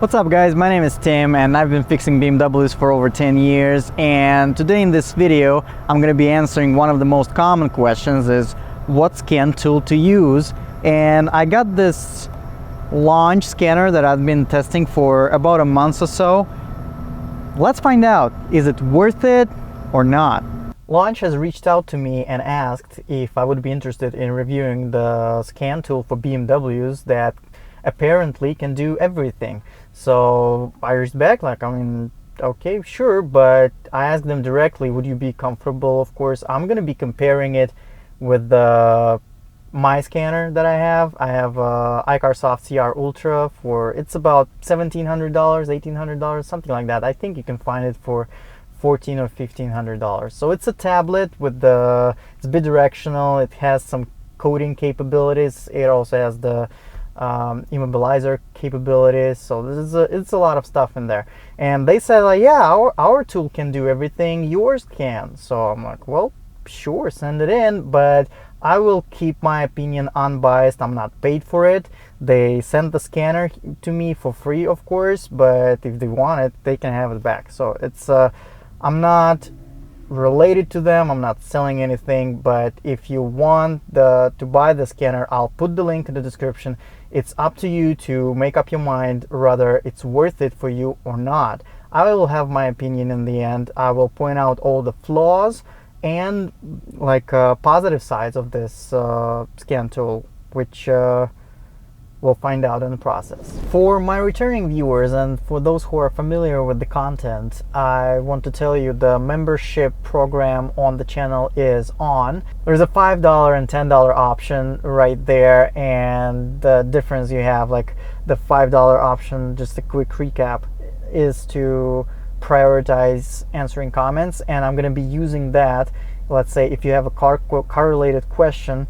What's up guys, my name is Tim and I've been fixing BMWs for over 10 years, and today in this video I'm going to be answering one of the most common questions is what scan tool to use. And I got this launch scanner that I've been testing for about a month or so. Let's find out, is it worth it or not? Launch has reached out to me and asked if I would be interested in reviewing the scan tool for BMWs that apparently can do everything. So I reached back like, okay, sure, but I asked them directly, would you be comfortable? Of course, I'm going to be comparing it with my scanner that I have. I have iCarSoft CR Ultra for, it's about $1,700, $1,800, something like that. I think you can find it for $1,400 or $1,500. So it's a tablet with it's bidirectional. It has some coding capabilities. It also has the immobilizer capabilities, so it's a lot of stuff in there. And they said like, yeah, our tool can do everything, yours can. So I'm like, well, sure, send it in, but I will keep my opinion unbiased. I'm not paid for it. They sent the scanner to me for free, of course, but if they want it, they can have it back. So it's I'm not related to them, I'm not selling anything, but if you want to buy the scanner, I'll put the link in the description. It's up to you to make up your mind whether it's worth it for you or not. I will have my opinion in the end. I will point out all the flaws and positive sides of this scan tool, which we'll find out in the process. For my returning viewers and for those who are familiar with the content, I want to tell you the membership program on the channel is on. There's a $5 and $10 option right there, and the difference you have, like the $5 option, just a quick recap, is to prioritize answering comments, and I'm going to be using that. Let's say if you have a car related question,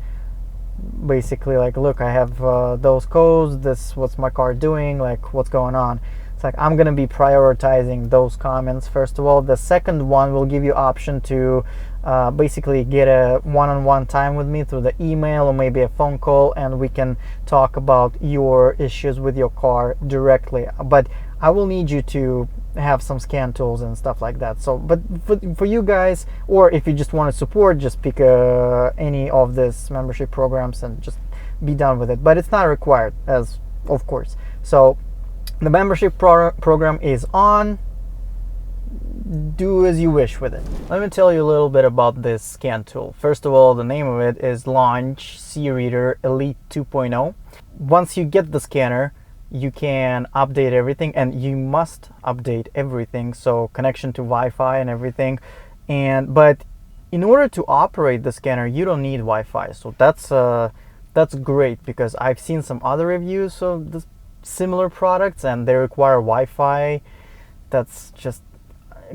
basically like, look, I have those codes, this, what's my car doing, like what's going on. It's like I'm gonna be prioritizing those comments first of all. The second one will give you option to basically get a one-on-one time with me through the email or maybe a phone call, and we can talk about your issues with your car directly. But I will need you to have some scan tools and stuff like that. So, but for you guys, or if you just want to support, just pick any of this membership programs and just be done with it. But it's not required, as of course. So the membership program is on. Do as you wish with it. Let me tell you a little bit about this scan tool. First of all, the name of it is Launch C-Reader Elite 2.0. Once you get the scanner, you can update everything, and you must update everything, so connection to Wi-Fi and everything. But in order to operate the scanner, you don't need Wi-Fi. So that's great, because I've seen some other reviews of the similar products and they require Wi-Fi. That's just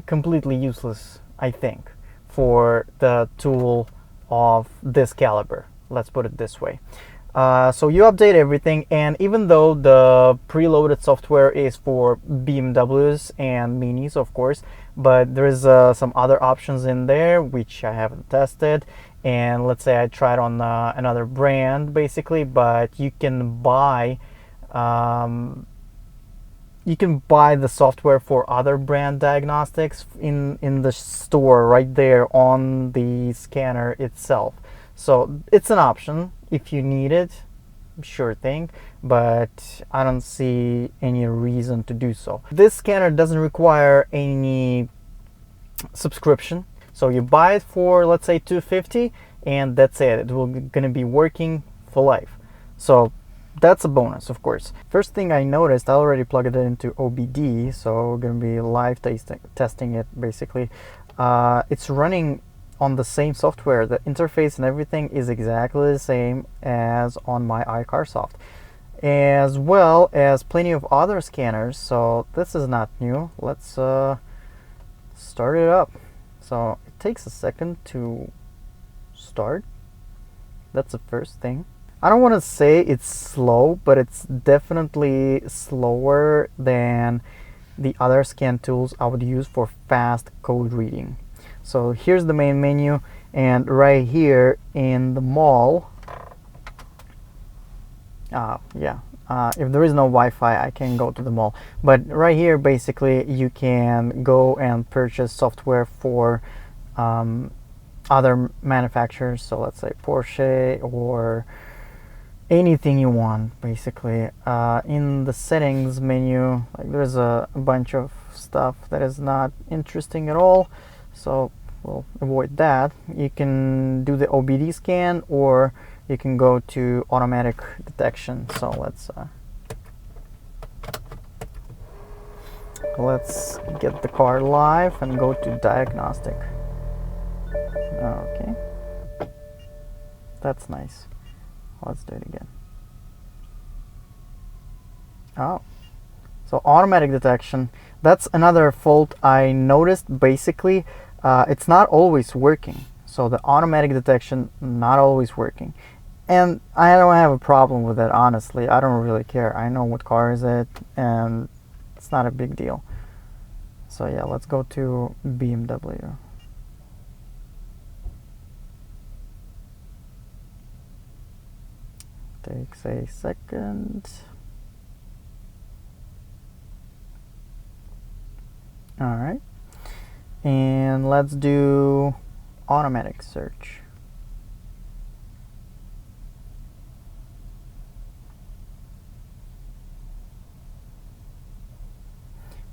completely useless, I think, for the tool of this caliber. Let's put it this way. So you update everything, and even though the preloaded software is for BMWs and Minis, of course, but there is some other options in there which I haven't tested. And let's say I tried on another brand basically, but you can buy the software for other brand diagnostics in the store right there on the scanner itself. So it's an option if you need it, sure thing, but I don't see any reason to do so. This scanner doesn't require any subscription, so you buy it for, let's say, $250, and that's it. It will gonna be working for life. So that's a bonus, of course. First thing I noticed, I already plugged it into OBD, so we're gonna be live testing it basically. It's running on the same software. The interface and everything is exactly the same as on my iCarSoft, as well as plenty of other scanners. So this is not new. Let's start it up. So it takes a second to start. That's the first thing. I don't want to say it's slow, but it's definitely slower than the other scan tools I would use for fast code reading. So here's the main menu, and right here in the mall, yeah, If there is no Wi-Fi, I can go to the mall. But right here, basically, you can go and purchase software for other manufacturers. So let's say Porsche or anything you want, basically. In the settings menu, like there's a bunch of stuff that is not interesting at all. So we'll avoid that. You can do the OBD scan, or you can go to automatic detection. So let's get the car live and go to diagnostic. Okay, that's nice. Let's do it again. Oh, so automatic detection. That's another fault I noticed. Basically, it's not always working. So the automatic detection not always working. And I don't have a problem with that, honestly. I don't really care. I know what car is it, and it's not a big deal. So yeah, let's go to BMW. Takes a second. All right, and let's do automatic search.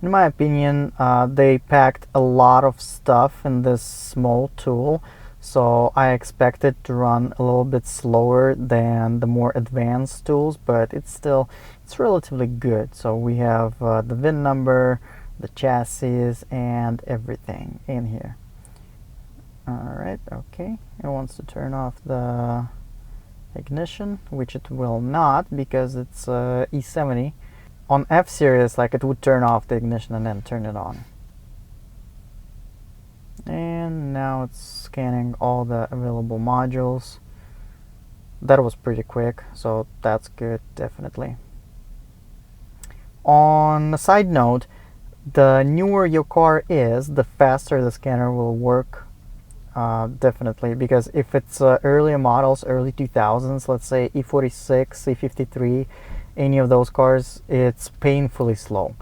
In my opinion, they packed a lot of stuff in this small tool, so I expect it to run a little bit slower than the more advanced tools, but it's relatively good. So we have the VIN number, the chassis, and everything in here. Alright, okay. It wants to turn off the ignition, which it will not because it's E70. On F-Series, like, it would turn off the ignition and then turn it on. And now it's scanning all the available modules. That was pretty quick, so that's good, definitely. On a side note, the newer your car is, the faster the scanner will work, definitely, because if it's earlier models, early 2000s, let's say E46, E53, any of those cars, it's painfully slow.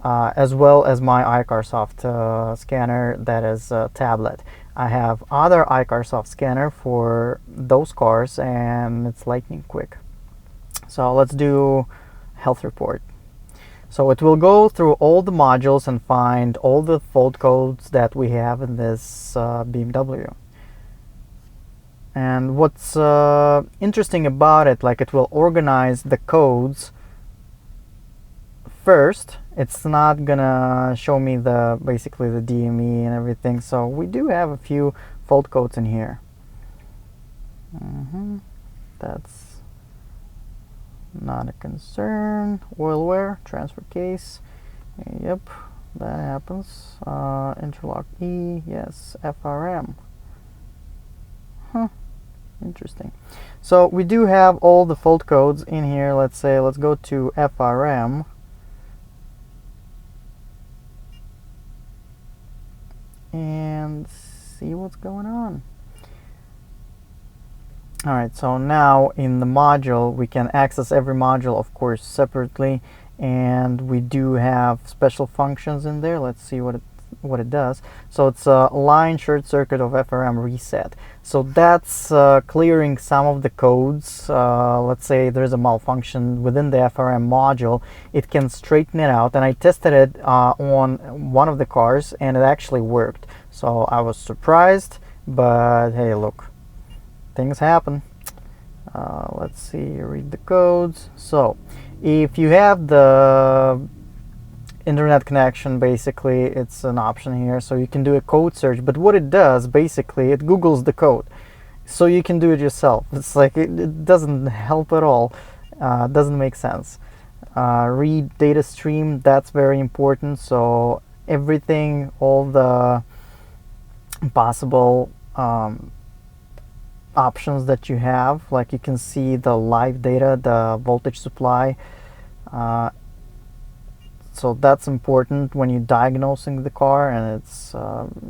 As well as my iCarSoft scanner that is a tablet. I have other iCarSoft scanner for those cars, and it's lightning quick. So let's do health report. So it will go through all the modules and find all the fault codes that we have in this BMW. And what's interesting about it, like, it will organize the codes first. It's not gonna show me basically the DME and everything. So we do have a few fault codes in here. That's not a concern. Oil wear, transfer case. Yep, that happens. Interlock E, yes, FRM. Interesting. So we do have all the fault codes in here. Let's go to FRM. And see what's going on. Alright, so now in the module we can access every module, of course, separately, and we do have special functions in there. Let's see what it does. So it's a line short circuit of FRM reset. So that's clearing some of the codes. Let's say there's a malfunction within the FRM module, it can straighten it out, and I tested it on one of the cars and it actually worked. So I was surprised, but hey, look, things happen. Let's see, read the codes. So if you have the internet connection, basically it's an option here, so you can do a code search. But what it does, basically, it Googles the code, so you can do it yourself. It's like it doesn't help at all. Doesn't make sense. Read data stream, that's very important. So everything, all the possible options that you have, like you can see the live data, the voltage supply. So that's important when you're diagnosing the car, and it's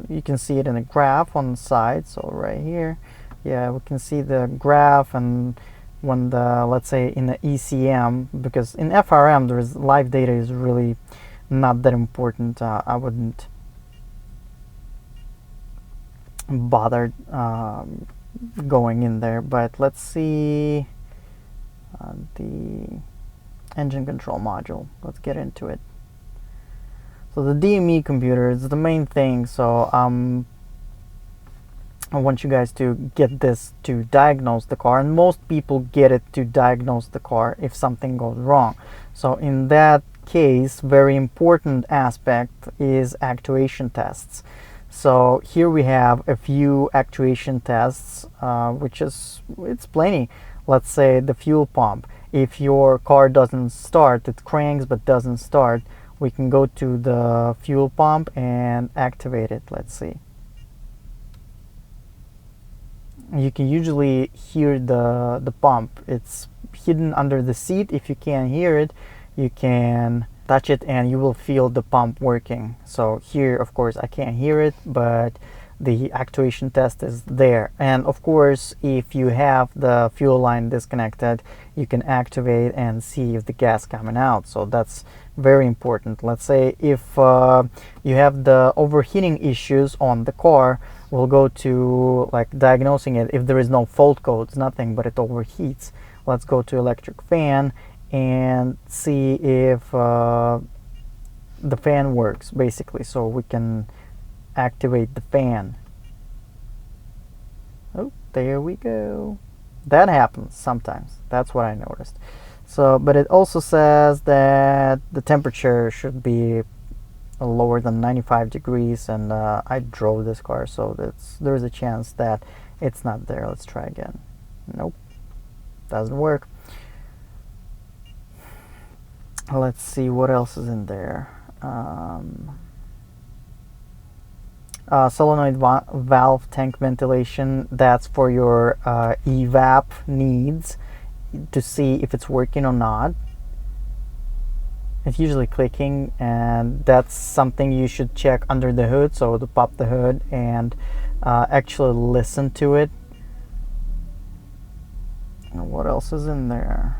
you can see it in a graph on the side. So right here, yeah, we can see the graph, and when the, let's say in the ECM, because in FRM there is live data is really not that important. I wouldn't bother going in there. But let's see the engine control module. Let's get into it. So the DME computer is the main thing, so I want you guys to get this to diagnose the car, and most people get it to diagnose the car if something goes wrong. So in that case, very important aspect is actuation tests. So here we have a few actuation tests, which is, it's plenty. Let's say the fuel pump. If your car doesn't start, it cranks but doesn't start, we can go to the fuel pump and activate it. Let's see. You can usually hear the pump. It's hidden under the seat. If you can't hear it, you can touch it and you will feel the pump working. So here, of course, I can't hear it, but the actuation test is there. And of course, if you have the fuel line disconnected, you can activate and see if the gas coming out. So that's very important. Let's say if you have the overheating issues on the car, we'll go to like diagnosing it. If there is no fault codes, nothing, but it overheats, let's go to electric fan and see if the fan works, basically. So we can activate the fan. Oh, there we go. That happens sometimes. That's what I noticed. So, but it also says that the temperature should be lower than 95 degrees, and I drove this car, so there's a chance that it's not there. Let's try again. Nope, doesn't work. Let's see what else is in there. Solenoid valve tank ventilation, that's for your evap needs to see if it's working or not. It's usually clicking, and that's something you should check under the hood. So to pop the hood and actually listen to it. And what else is in there?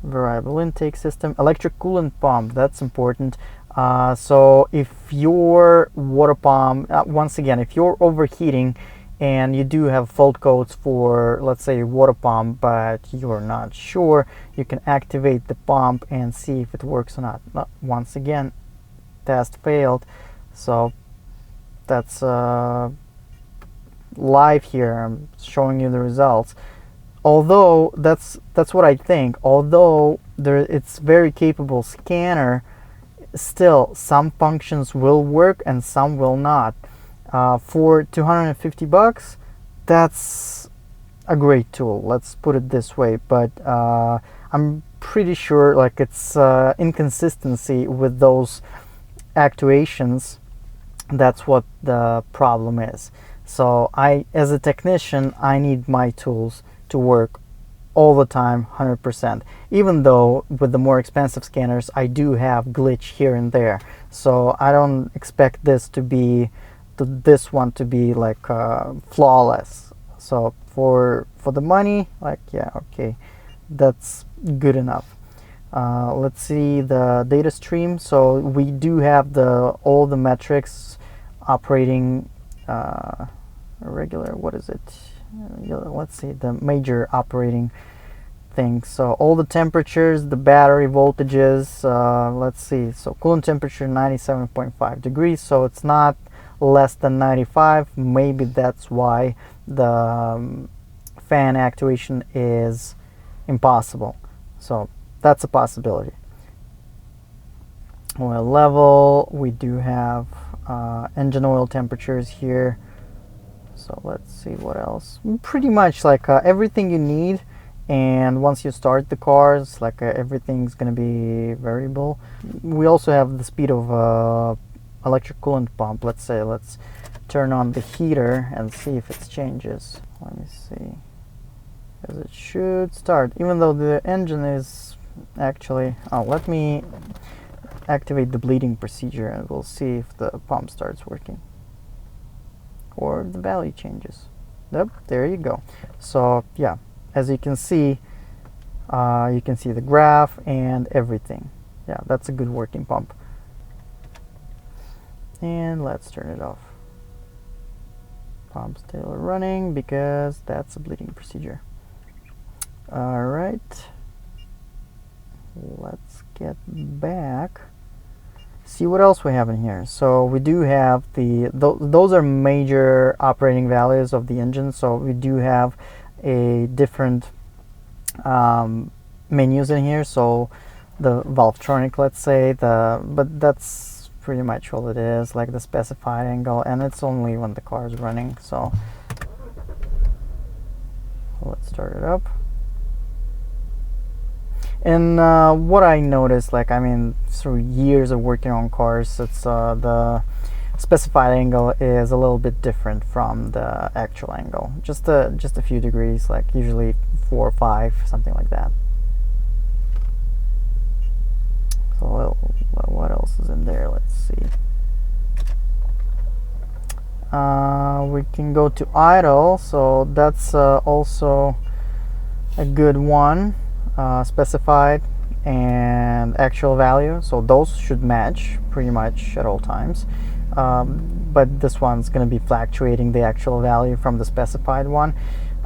Variable intake system, electric coolant pump, that's important. So if your water pump, once again, if you're overheating and you do have fault codes for, let's say, water pump, but you're not sure, you can activate the pump and see if it works or not. Once again, test failed. So that's live here. I'm showing you the results. Although that's what I think. Although it's very capable scanner, still some functions will work and some will not. For 250 bucks, that's a great tool. Let's put it this way. But I'm pretty sure like it's inconsistency with those actuations. That's what the problem is. So as a technician, I need my tools to work all the time, 100%. Even though with the more expensive scanners, I do have glitch here and there. So I don't expect this one to be like flawless. So for the money, like, yeah, okay, that's good enough. Let's see the data stream. So we do have all the metrics operating regular. What is it? Let's see the major operating things. So all the temperatures, the battery voltages. Let's see. So coolant temperature 97.5 degrees. So it's not less than 95. Maybe that's why the fan actuation is impossible. So that's a possibility. Oil level, we do have engine oil temperatures here. So let's see what else. Pretty much like everything you need. And once you start the cars, like everything's gonna be variable. We also have the speed of electric coolant pump. Let's turn on the heater and see if it changes. Let me see. As it should start, even though the engine is actually. Oh, let me activate the bleeding procedure and we'll see if the pump starts working or the value changes. Yep, there you go. So yeah, as you can see the graph and everything. Yeah, that's a good working pump. And let's turn it off. Pump still running because that's a bleeding procedure. All right, let's get back. See what else we have in here. So we do have those are major operating values of the engine. So we do have a different menus in here. So the Valvetronic, let's say, but that's pretty much all it is, like the specified angle, and it's only when the car is running. So let's start it up. And what I noticed, like, I mean, through years of working on cars, it's the specified angle is a little bit different from the actual angle, just a few degrees, like usually 4 or 5, something like that. So what else is in there? Let's see. We can go to idle, so that's also a good one. Specified and actual value, so those should match pretty much at all times, but this one's going to be fluctuating the actual value from the specified one.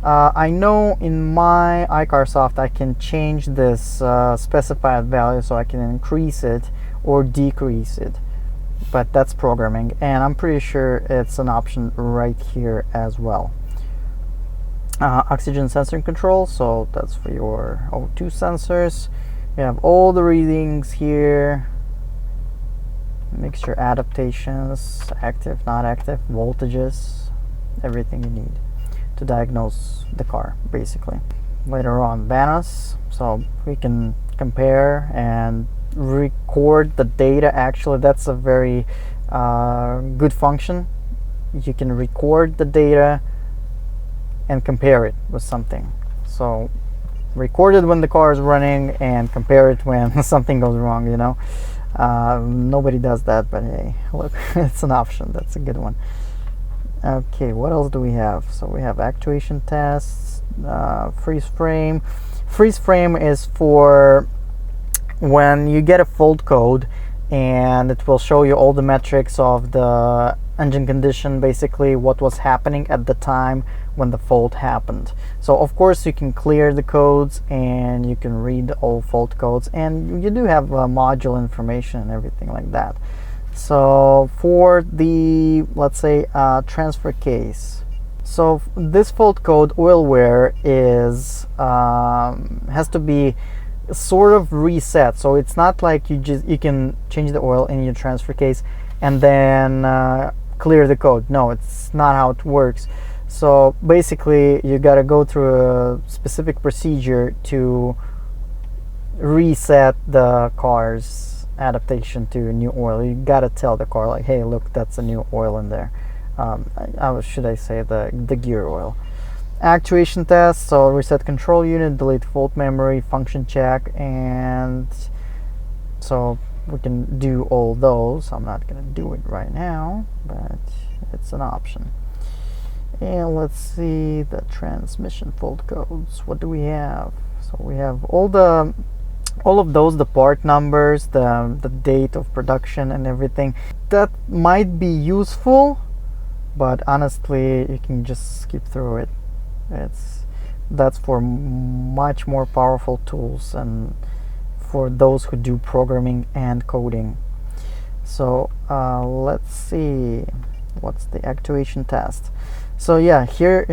I know in my iCarSoft I can change this specified value, so I can increase it or decrease it, but that's programming, and I'm pretty sure it's an option right here as well. Oxygen sensor control, so that's for your O2 sensors. You have all the readings here, mixture adaptations, active, not active, voltages, everything you need to diagnose the car, basically. Later on, BANOS, so we can compare and record the data. Actually, that's a very good function. You can record the data and compare it with something. So record it when the car is running and compare it when something goes wrong, you know. Nobody does that, but hey, look, it's an option. That's a good one. Okay, what else do we have? So we have actuation tests, freeze frame. Freeze frame is for when you get a fault code, and it will show you all the metrics of the engine condition, basically what was happening at the time when the fault happened. So of course you can clear the codes and you can read all fault codes, and you do have module information and everything like that. So for the, let's say, transfer case, so this fault code oil wear is has to be sort of reset. So it's not like you can change the oil in your transfer case and then clear the code. No, it's not how it works. So basically you got to go through a specific procedure to reset the car's adaptation to new oil. You got to tell the car, like, hey, look, that's a new oil in there. Should I say the gear oil. Actuation test, so reset control unit, delete fault memory, function check, and so we can do all those. I'm not going to do it right now, but it's an option. And let's see the transmission fault codes. What do we have? So we have all of those, the part numbers, the date of production and everything. That might be useful, but honestly you can just skip through it. That's for much more powerful tools and for those who do programming and coding. So let's see, what's the actuation test? So yeah, here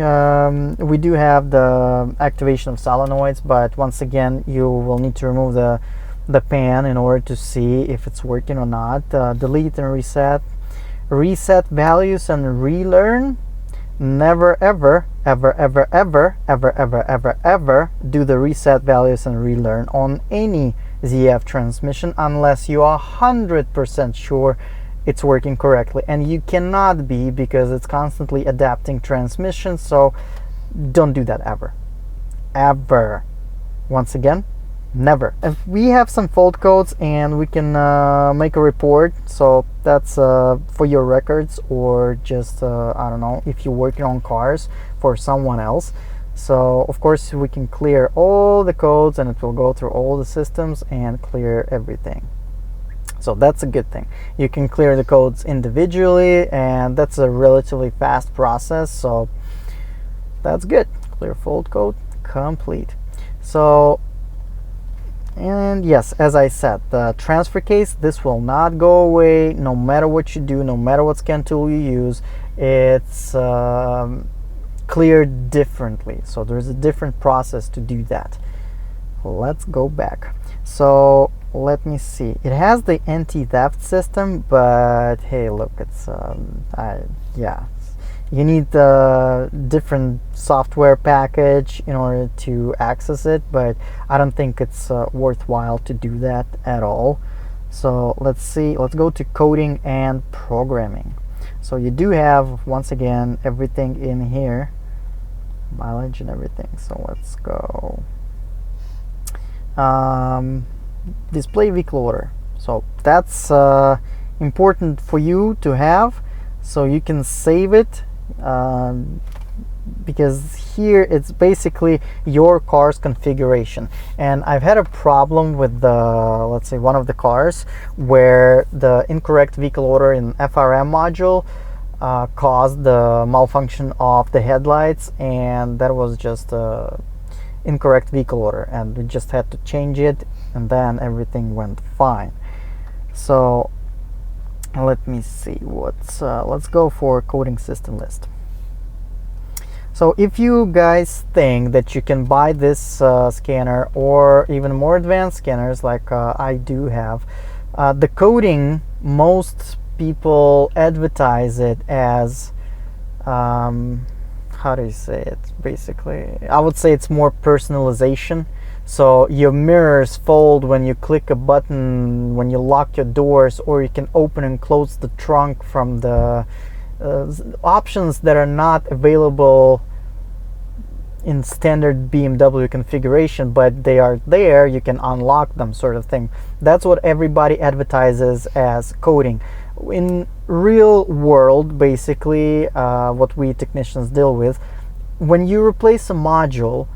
we do have the activation of solenoids, but once again you will need to remove the pan in order to see if it's working or not. Delete and reset values and relearn. Never ever do the reset values and relearn on any ZF transmission unless you are 100% sure it's working correctly, and you cannot be, because it's constantly adapting transmission. So don't do that ever. Once again, Never. If we have some fault codes and we can make a report, so that's for your records, or just I don't know, if you're working on cars for someone else. So of course we can clear all the codes and it will go through all the systems and clear everything. So that's a good thing. You can clear the codes individually, and that's a relatively fast process, so that's good. Clear fault code complete. So, and yes, as I said, the transfer case, this will not go away no matter what you do, no matter what scan tool you use. It's cleared differently, so there's a different process to do that. Let's go back. So let me see, it has the anti-theft system, but hey, look, it's yeah, you need a different software package in order to access it, but I don't think it's worthwhile to do that at all. So let's see, let's go to coding and programming. So you do have, once again, everything in here, mileage and everything. So let's go display vehicle order. So that's important for you to have, so you can save it, because here it's basically your car's configuration. And I've had a problem with the, let's say, one of the cars where the incorrect vehicle order in FRM module caused the malfunction of the headlights, and that was just incorrect vehicle order, and we just had to change it, and then everything went fine. So let me see, what's let's go for coding system list. So if you guys think that you can buy this scanner, or even more advanced scanners like I do have, the coding, most people advertise it as how do you say it? Basically, I would say it's more personalization. So your mirrors fold when you click a button, when you lock your doors, or you can open and close the trunk from the options that are not available in standard BMW configuration, but they are there, you can unlock them, sort of thing. That's what everybody advertises as coding. In real world, basically, what we technicians deal with, when you replace a module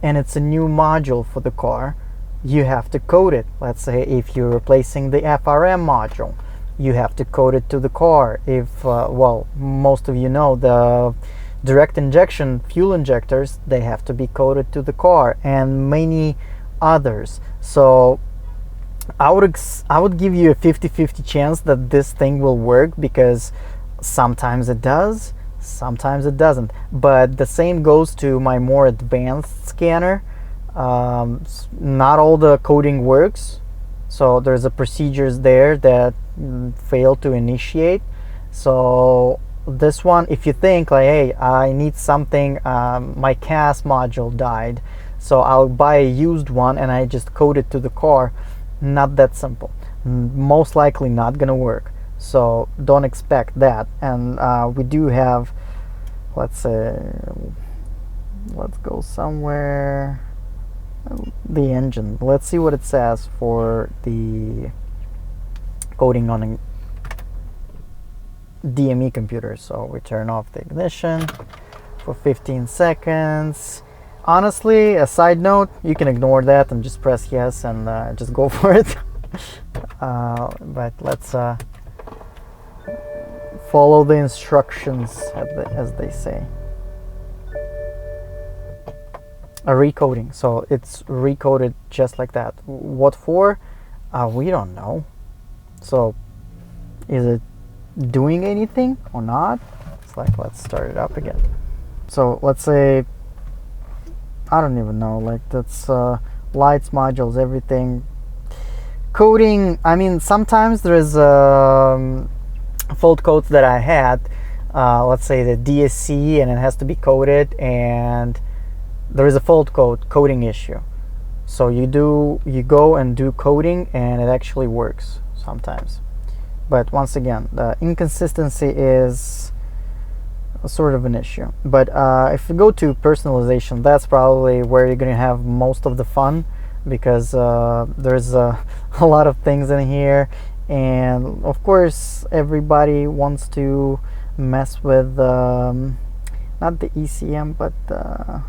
and it's a new module for the car, you have to code it. Let's say if you're replacing the FRM module, you have to code it to the car. If well, most of you know, the direct injection fuel injectors, they have to be coded to the car, and many others. So I would give you a 50-50 chance that this thing will work, because sometimes it does, sometimes it doesn't. But the same goes to my more advanced scanner. Not all the coding works, so there's a procedures there that fail to initiate. So this one, if you think like, hey, I need something, my CAS module died, so I'll buy a used one and I just code it to the car, not that simple. Most likely not gonna work, so don't expect that. And we do have, let's say, let's go somewhere, the engine. Let's see what it says for the coding on a DME computer. So we turn off the ignition for 15 seconds. Honestly, a side note, you can ignore that and just press yes and just go for it. But let's follow the instructions, as they say. A recoding, so it's recoded just like that. What for? We don't know. So is it doing anything or not? It's like, let's start it up again. So let's say, I don't even know, like that's lights, modules, everything. Coding, I mean, sometimes there is fault codes that I had, let's say the DSC, and it has to be coded, and there is a fault coding issue. So you go and do coding, and it actually works sometimes. But once again, the inconsistency is sort of an issue. But if you go to personalization, that's probably where you're going to have most of the fun. because there's a lot of things in here, and of course everybody wants to mess with not the ECM but the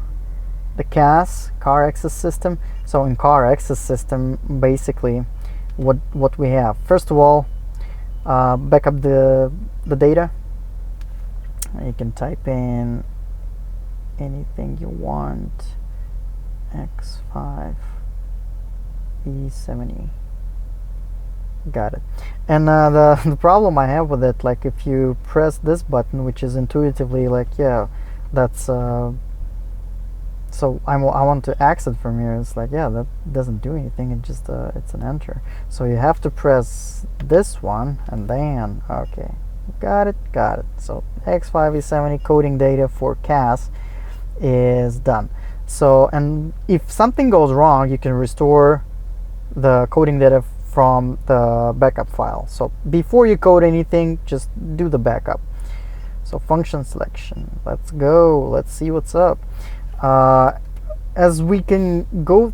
CAS, car access system. So in car access system, basically what we have, first of all, back up the data. You can type in anything you want, X5 E70. Got it. And the problem I have with it, like if you press this button, which is intuitively like, yeah, that's so I want to exit from here, it's like, yeah, that doesn't do anything. It just it's an enter. So you have to press this one and then, okay, got it. So X5 E70 coding data for CAS is done. So, and if something goes wrong, you can restore the coding data from the backup file. So before you code anything, just do the backup. So function selection, let's go, let's see what's up. As we can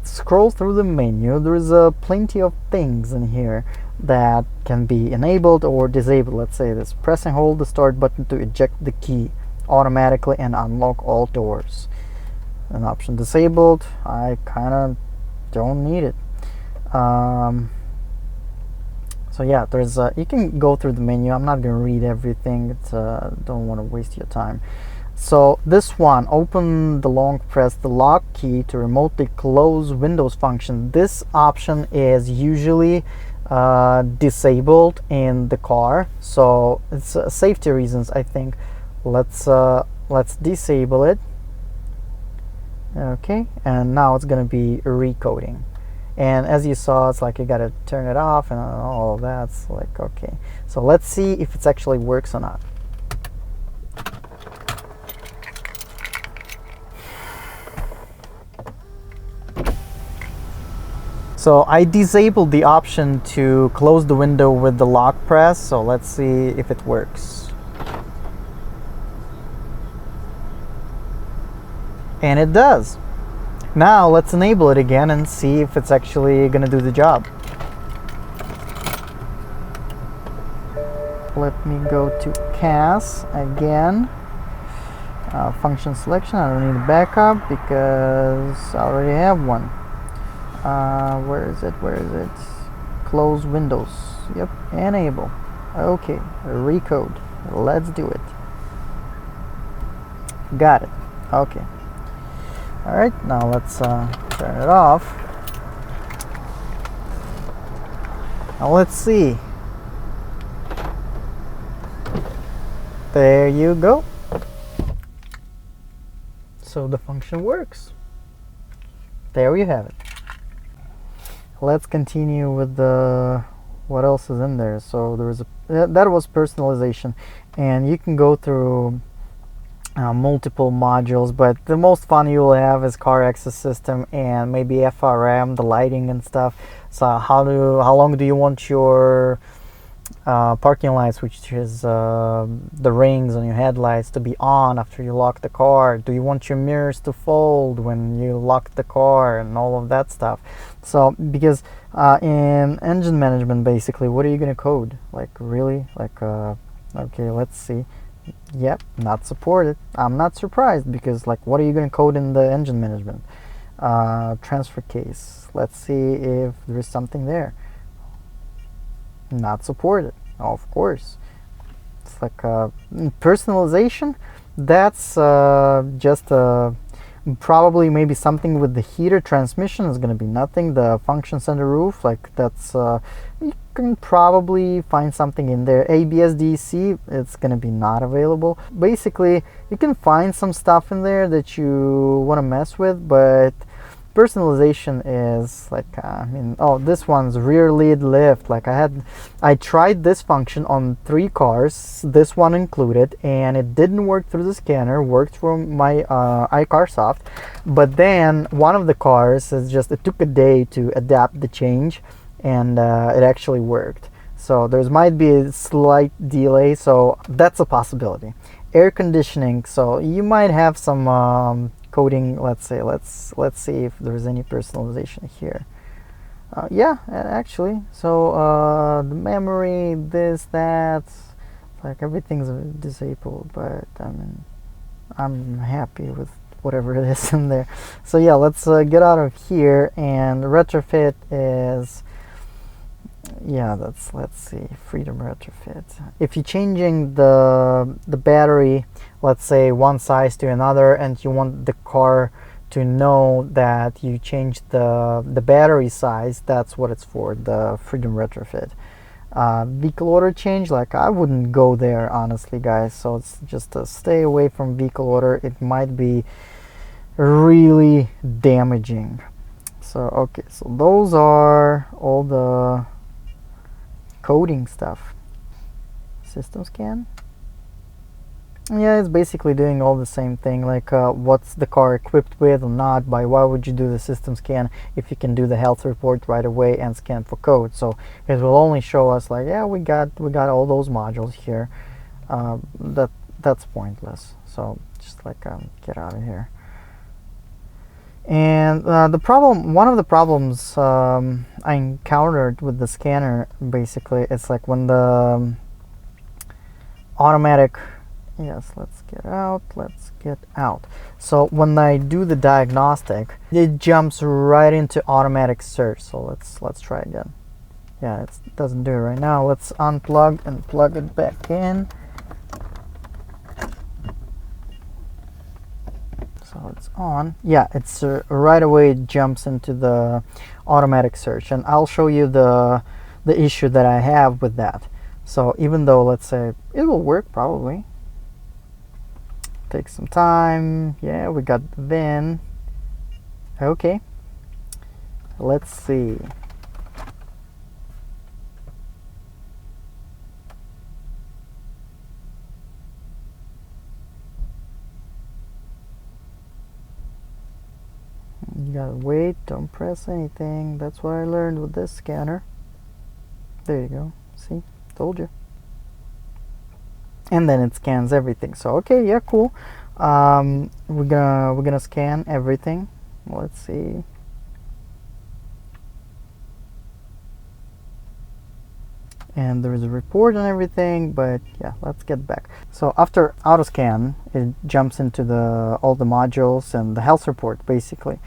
scroll through the menu, there is plenty of things in here that can be enabled or disabled. Let's say this: press and hold the start button to eject the key automatically and unlock all doors. An option disabled. I kind of don't need it. So yeah, there's you can go through the menu. I'm not gonna read everything. It's don't want to waste your time. So this one, open the long press the lock key to remotely close Windows function. This option is usually disabled in the car, so it's safety reasons, I think. Let's disable it. Okay, and now it's gonna be recoding. And as you saw, it's like you gotta turn it off and all of that. It's like, okay, so let's see if it actually works or not. So I disabled the option to close the window with the lock press, so let's see if it works. And it does. Now let's enable it again and see if it's actually gonna do the job. Let me go to CAS again. Function selection, I don't need a backup because I already have one. Where is it? Close Windows. Yep, enable. Okay, recode. Let's do it. Got it. Okay. Alright, now let's turn it off. Now let's see. There you go. So the function works. There you have it. Let's continue with the what else is in there. So there was that was personalization, and you can go through multiple modules, but the most fun you will have is car access system and maybe FRM, the lighting and stuff. So how long do you want your parking lights, which is the rings on your headlights, to be on after you lock the car? Do you want your mirrors to fold when you lock the car, and all of that stuff? So because in engine management, basically, what are you going to code? Like, really? Like, okay, let's see. Yep, not supported. I'm not surprised, because like, what are you going to code in the engine management? Transfer case. Let's see if there is something there. Not supported, of course. It's like personalization. That's just probably maybe something with the heater transmission is going to be nothing. The function center roof, like that's you can probably find something in there. ABS DC, it's going to be not available. Basically, you can find some stuff in there that you want to mess with, but personalization is like, I mean, oh, this one's rear lid lift. Like I tried this function on 3 cars, this one included, and it didn't work through the scanner. Worked through my iCarSoft, but then one of the cars is just, it took a day to adapt the change, and it actually worked. So there might be a slight delay, so that's a possibility. Air conditioning, so you might have some coding, let's say, let's see if there's any personalization here. Yeah, actually. So the memory, this, that, like everything's disabled, but I mean, I'm happy with whatever it is in there. So yeah, let's get out of here, and retrofit is, yeah, let's see, freedom retrofit. If you're changing the battery, let's say one size to another, and you want the car to know that you changed the battery size, that's what it's for, the freedom retrofit. Vehicle order change, like I wouldn't go there honestly, guys. So it's just to stay away from vehicle order. It might be really damaging. So okay, so those are all the coding stuff. System scan, yeah, it's basically doing all the same thing, like what's the car equipped with or not. By why would you do the system scan if you can do the health report right away and scan for code? So it will only show us like, yeah, we got all those modules here. That's pointless. So just like get out of here. And the problem, one of the problems I encountered with the scanner, basically, it's like when the automatic, yes, let's get out. So when I do the diagnostic, it jumps right into automatic search. So let's try again. Yeah, it doesn't do it right now. Let's unplug and plug it back in. So it's on. Yeah, it's right away it jumps into the automatic search, and I'll show you the issue that I have with that. So even though, let's say, it will work probably. Take some time. Yeah, we got the VIN. Okay. Let's see. You gotta wait, don't press anything. That's what I learned with this scanner. There you go. See? Told you. And then it scans everything. So okay, yeah, cool. We're gonna scan everything. Let's see. And there is a report and everything, but yeah, let's get back. So after auto scan, it jumps into all the modules and the health report basically.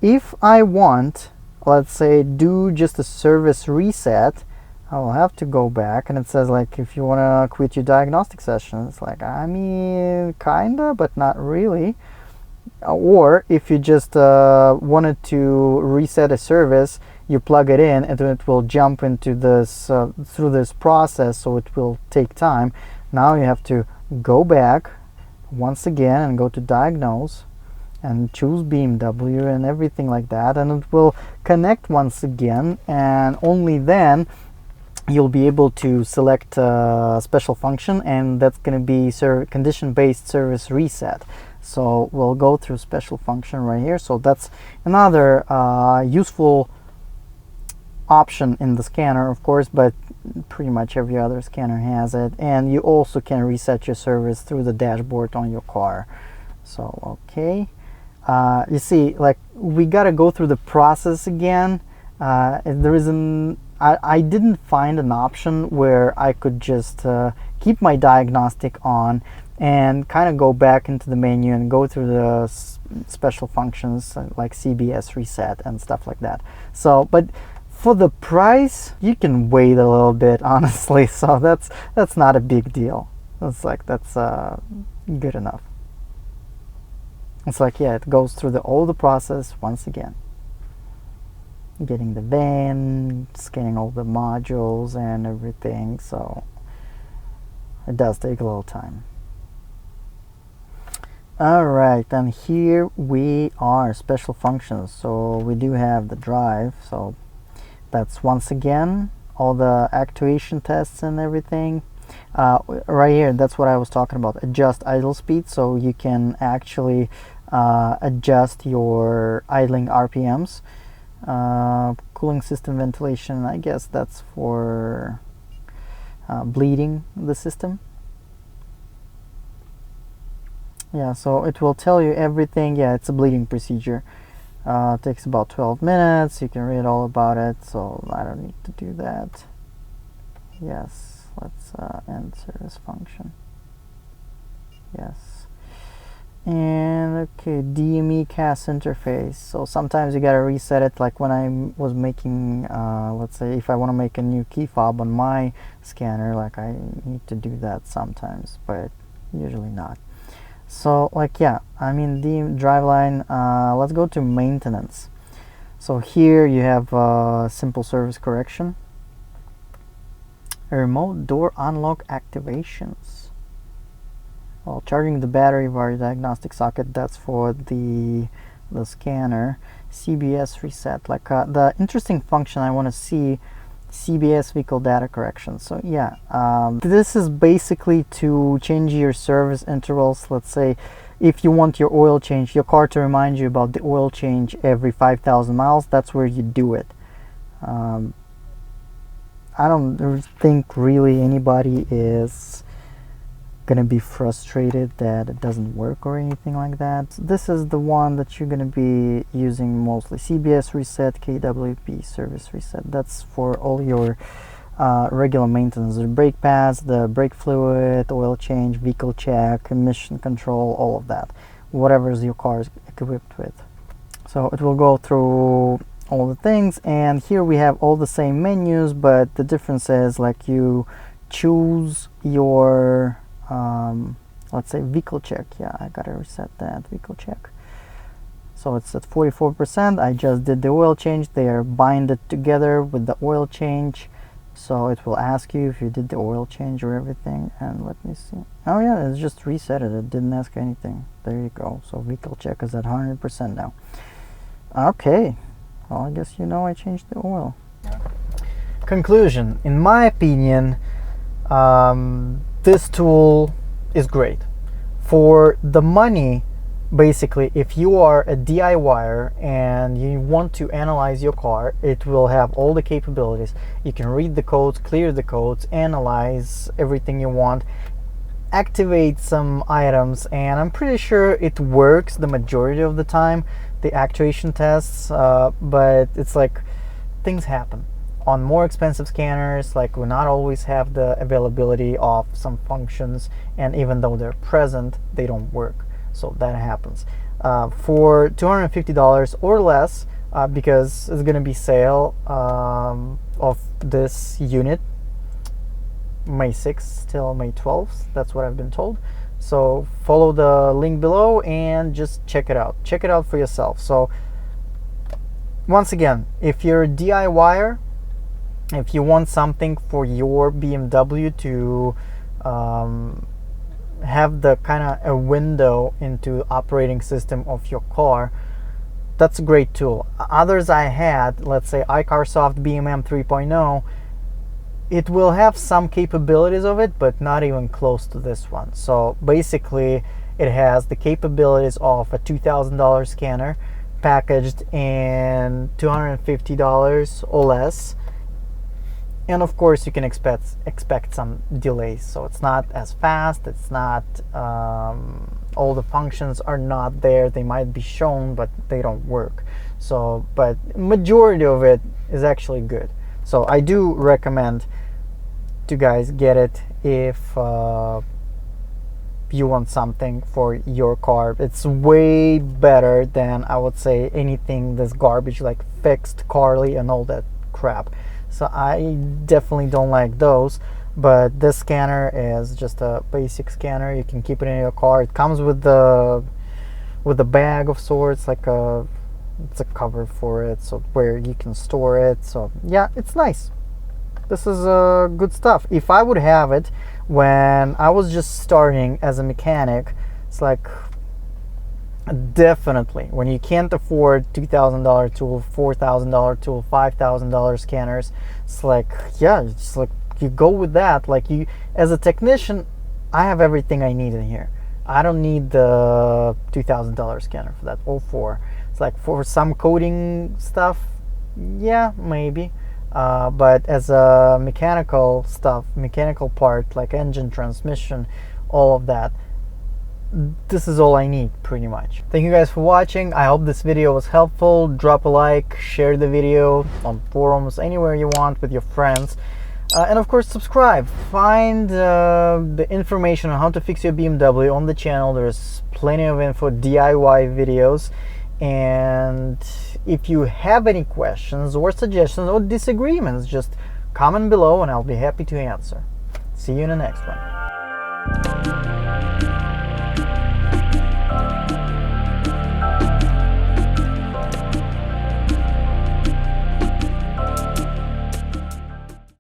If I want, let's say, do just a service reset, I'll have to go back, and it says like, if you want to quit your diagnostic session, it's like, I mean, kinda, but not really. Or if you just wanted to reset a service, you plug it in and it will jump into this through this process, so it will take time. Now you have to go back once again and go to diagnose and choose BMW and everything like that, and it will connect once again, and only then you'll be able to select a special function, and that's going to be condition-based service reset. So we'll go through special function right here. So that's another useful option in the scanner, of course, but pretty much every other scanner has it. And you also can reset your service through the dashboard on your car. So okay, you see, like, we got to go through the process again. There isn't, I didn't find an option where I could just keep my diagnostic on and kind of go back into the menu and go through the special functions like CBS reset and stuff like that. So, but for the price, you can wait a little bit, honestly. So that's not a big deal. It's like, that's good enough. It's like, yeah, it goes through all the process once again. Getting the VIN, scanning all the modules and everything. So it does take a little time. Alright, and here we are, special functions. So we do have the drive, so that's once again all the actuation tests and everything. Right here, that's what I was talking about, adjust idle speed, so you can actually adjust your idling RPMs. Cooling system ventilation, I guess that's for bleeding the system. Yeah, so it will tell you everything. Yeah, it's a bleeding procedure. Takes about 12 minutes. You can read all about it, so I don't need to do that. Yes, let's end service function. Yes. And okay, DME CAS interface. So sometimes you gotta reset it, like when I was making, let's say if I want to make a new key fob on my scanner, like I need to do that sometimes, but usually not. So like, yeah, I mean the driveline. Let's go to maintenance. So here you have simple service correction, remote door unlock activations. Well, charging the battery via diagnostic socket, that's for the scanner. CBS reset, like the interesting function I want to see, CBS vehicle data correction. So yeah, this is basically to change your service intervals. Let's say if you want your oil change, your car to remind you about the oil change every 5,000 miles, that's where you do it. I don't think really anybody is gonna be frustrated that it doesn't work or anything like that. This is the one that you're gonna be using mostly. CBS reset, KWP service reset. That's for all your regular maintenance, the brake pads, the brake fluid, oil change, vehicle check, emission control, all of that, whatever your car is equipped with. So it will go through all the things, and here we have all the same menus, but the difference is like you choose your let's say vehicle check. Yeah, I gotta reset that vehicle check. So it's at 44%. I just did the oil change. They are binded together with the oil change, so it will ask you if you did the oil change or everything. And let me see. Oh yeah, it's just reset it. It didn't ask anything. There you go. So vehicle check is at 100% now. Okay, well, I guess you know I changed the oil. Conclusion, in my opinion, this tool is great for the money. Basically, if you are a DIYer and you want to analyze your car, it will have all the capabilities. You can read the codes, clear the codes, analyze everything you want, activate some items, and I'm pretty sure it works the majority of the time, the actuation tests, but it's like things happen. On more expensive scanners, like we not always have the availability of some functions, and even though they're present, they don't work. So that happens. For $250 or less, because it's gonna be sale of this unit May 6th till May 12th. That's what I've been told. So follow the link below and just check it out. Check it out for yourself. So once again, if you're a DIYer, if you want something for your BMW to have the kind of a window into operating system of your car, that's a great tool. Others I had, let's say iCarSoft BMM 3.0, it will have some capabilities of it, but not even close to this one. So basically it has the capabilities of a $2,000 scanner packaged in $250 or less. And of course you can expect some delays, so it's not as fast, it's not all the functions are not there. They might be shown but they don't work. So but majority of it is actually good. So I do recommend to guys get it if you want something for your car. It's way better than, I would say, anything that's garbage like Fixed, Carly and all that crap. So I definitely don't like those, but this scanner is just a basic scanner. You can keep it in your car. It comes with the bag of sorts, like it's a cover for it, so where you can store it. So yeah, it's nice. This is good stuff. If I would have it when I was just starting as a mechanic, it's like, definitely when you can't afford $2,000 tool, $4,000 tool, $5,000 scanners, it's like, yeah, it's like you go with that. Like, you as a technician, I have everything I need in here. I don't need the $2,000 scanner for that, or for, it's like for some coding stuff, yeah, maybe, but as a mechanical stuff, mechanical part like engine, transmission, all of that, this is all I need pretty much. Thank you guys for watching. I hope this video was helpful. Drop a like, share the video on forums, anywhere you want with your friends. And of course, subscribe. Find the information on how to fix your BMW on the channel. There's plenty of info, DIY videos. And if you have any questions or suggestions or disagreements, just comment below and I'll be happy to answer. See you in the next one.